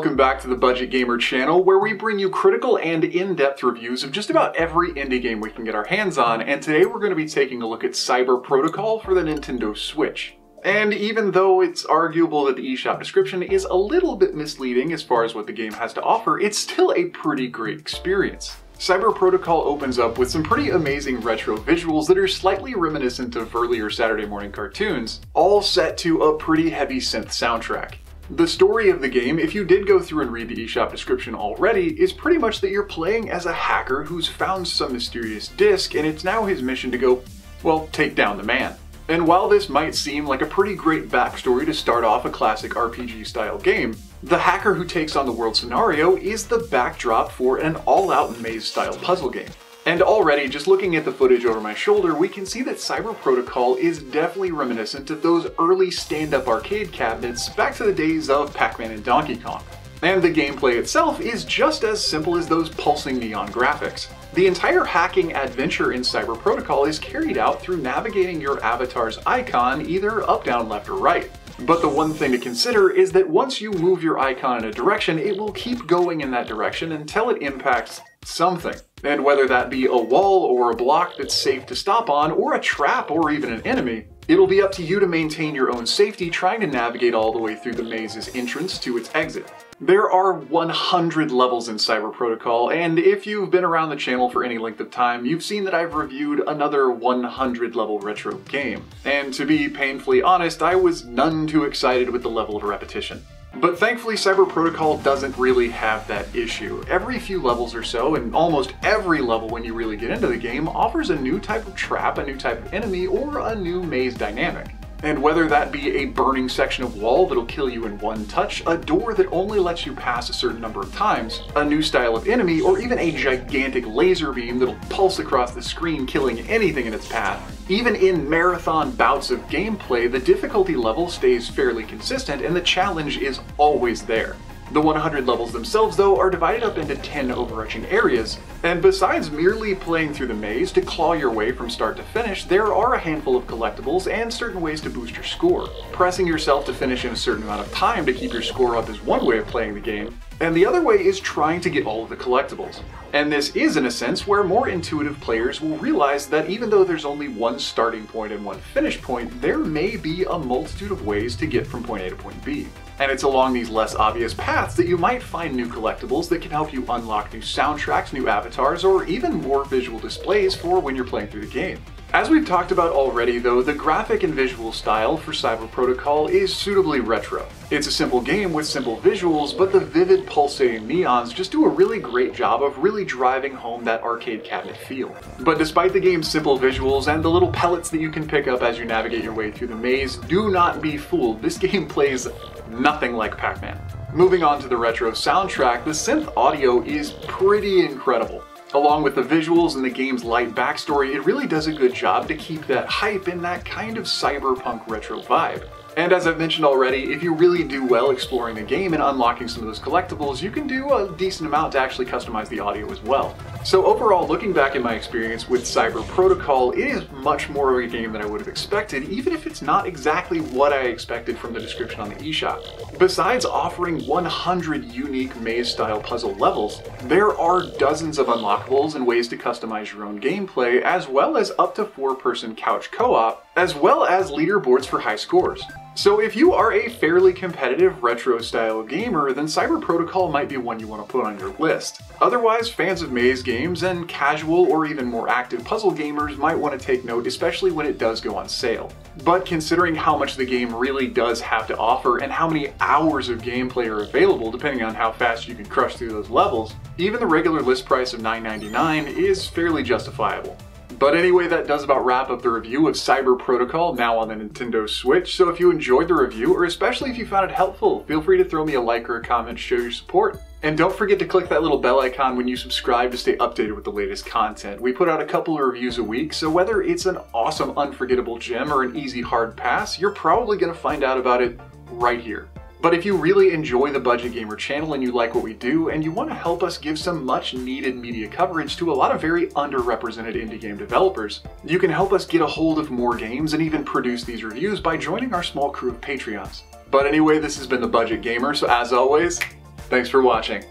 Welcome back to the Budget Gamer channel, where we bring you critical and in-depth reviews of just about every indie game we can get our hands on, and today we're going to be taking a look at Cyber Protocol for the Nintendo Switch. And even though it's arguable that the eShop description is a little bit misleading as far as what the game has to offer, it's still a pretty great experience. Cyber Protocol opens up with some pretty amazing retro visuals that are slightly reminiscent of earlier Saturday morning cartoons, all set to a pretty heavy synth soundtrack. The story of the game, if you did go through and read the eShop description already, is pretty much that you're playing as a hacker who's found some mysterious disk, and it's now his mission to go, well, take down the man. And while this might seem like a pretty great backstory to start off a classic RPG-style game, the hacker who takes on the world scenario is the backdrop for an all-out maze-style puzzle game. And already, just looking at the footage over my shoulder, we can see that Cyber Protocol is definitely reminiscent of those early stand-up arcade cabinets back to the days of Pac-Man and Donkey Kong. And the gameplay itself is just as simple as those pulsing neon graphics. The entire hacking adventure in Cyber Protocol is carried out through navigating your avatar's icon either up, down, left, or right. But the one thing to consider is that once you move your icon in a direction, it will keep going in that direction until it impacts something. And whether that be a wall or a block that's safe to stop on, or a trap or even an enemy, it'll be up to you to maintain your own safety trying to navigate all the way through the maze's entrance to its exit. There are 100 levels in Cyber Protocol, and if you've been around the channel for any length of time, you've seen that I've reviewed another 100 level retro game. And to be painfully honest, I was none too excited with the level of repetition. But thankfully, Cyber Protocol doesn't really have that issue. Every few levels or so, and almost every level when you really get into the game, offers a new type of trap, a new type of enemy, or a new maze dynamic. And whether that be a burning section of wall that'll kill you in one touch, a door that only lets you pass a certain number of times, a new style of enemy, or even a gigantic laser beam that'll pulse across the screen killing anything in its path, even in marathon bouts of gameplay, the difficulty level stays fairly consistent and the challenge is always there. The 100 levels themselves, though, are divided up into 10 overarching areas, and besides merely playing through the maze to claw your way from start to finish, there are a handful of collectibles and certain ways to boost your score. Pressing yourself to finish in a certain amount of time to keep your score up is one way of playing the game, and the other way is trying to get all of the collectibles. And this is, in a sense, where more intuitive players will realize that even though there's only one starting point and one finish point, there may be a multitude of ways to get from point A to point B. And it's along these less obvious paths that you might find new collectibles that can help you unlock new soundtracks, new avatars, or even more visual displays for when you're playing through the game. As we've talked about already though, the graphic and visual style for Cyber Protocol is suitably retro. It's a simple game with simple visuals, but the vivid pulsating neons just do a really great job of really driving home that arcade cabinet feel. But despite the game's simple visuals and the little pellets that you can pick up as you navigate your way through the maze, do not be fooled, this game plays nothing like Pac-Man. Moving on to the retro soundtrack, the synth audio is pretty incredible. Along with the visuals and the game's light backstory, it really does a good job to keep that hype and that kind of cyberpunk retro vibe. And as I've mentioned already, if you really do well exploring the game and unlocking some of those collectibles, you can do a decent amount to actually customize the audio as well. So overall, looking back at my experience with Cyber Protocol, it is much more of a game than I would have expected, even if it's not exactly what I expected from the description on the eShop. Besides offering 100 unique maze-style puzzle levels, there are dozens of unlockables and ways to customize your own gameplay, as well as up to 4-person couch co-op, as well as leaderboards for high scores. So if you are a fairly competitive retro-style gamer, then Cyber Protocol might be one you want to put on your list. Otherwise, fans of maze games and casual or even more active puzzle gamers might want to take note, especially when it does go on sale. But considering how much the game really does have to offer and how many hours of gameplay are available depending on how fast you can crush through those levels, even the regular list price of $9.99 is fairly justifiable. But anyway, that does about wrap up the review of Cyber Protocol, now on the Nintendo Switch. So if you enjoyed the review, or especially if you found it helpful, feel free to throw me a like or a comment to show your support. And don't forget to click that little bell icon when you subscribe to stay updated with the latest content. We put out a couple of reviews a week, so whether it's an awesome unforgettable gem or an easy hard pass, you're probably going to find out about it right here. But if you really enjoy the Budget Gamer channel and you like what we do, and you want to help us give some much needed media coverage to a lot of very underrepresented indie game developers, you can help us get a hold of more games and even produce these reviews by joining our small crew of Patreons. But anyway, this has been the Budget Gamer, so as always, Thanks for watching.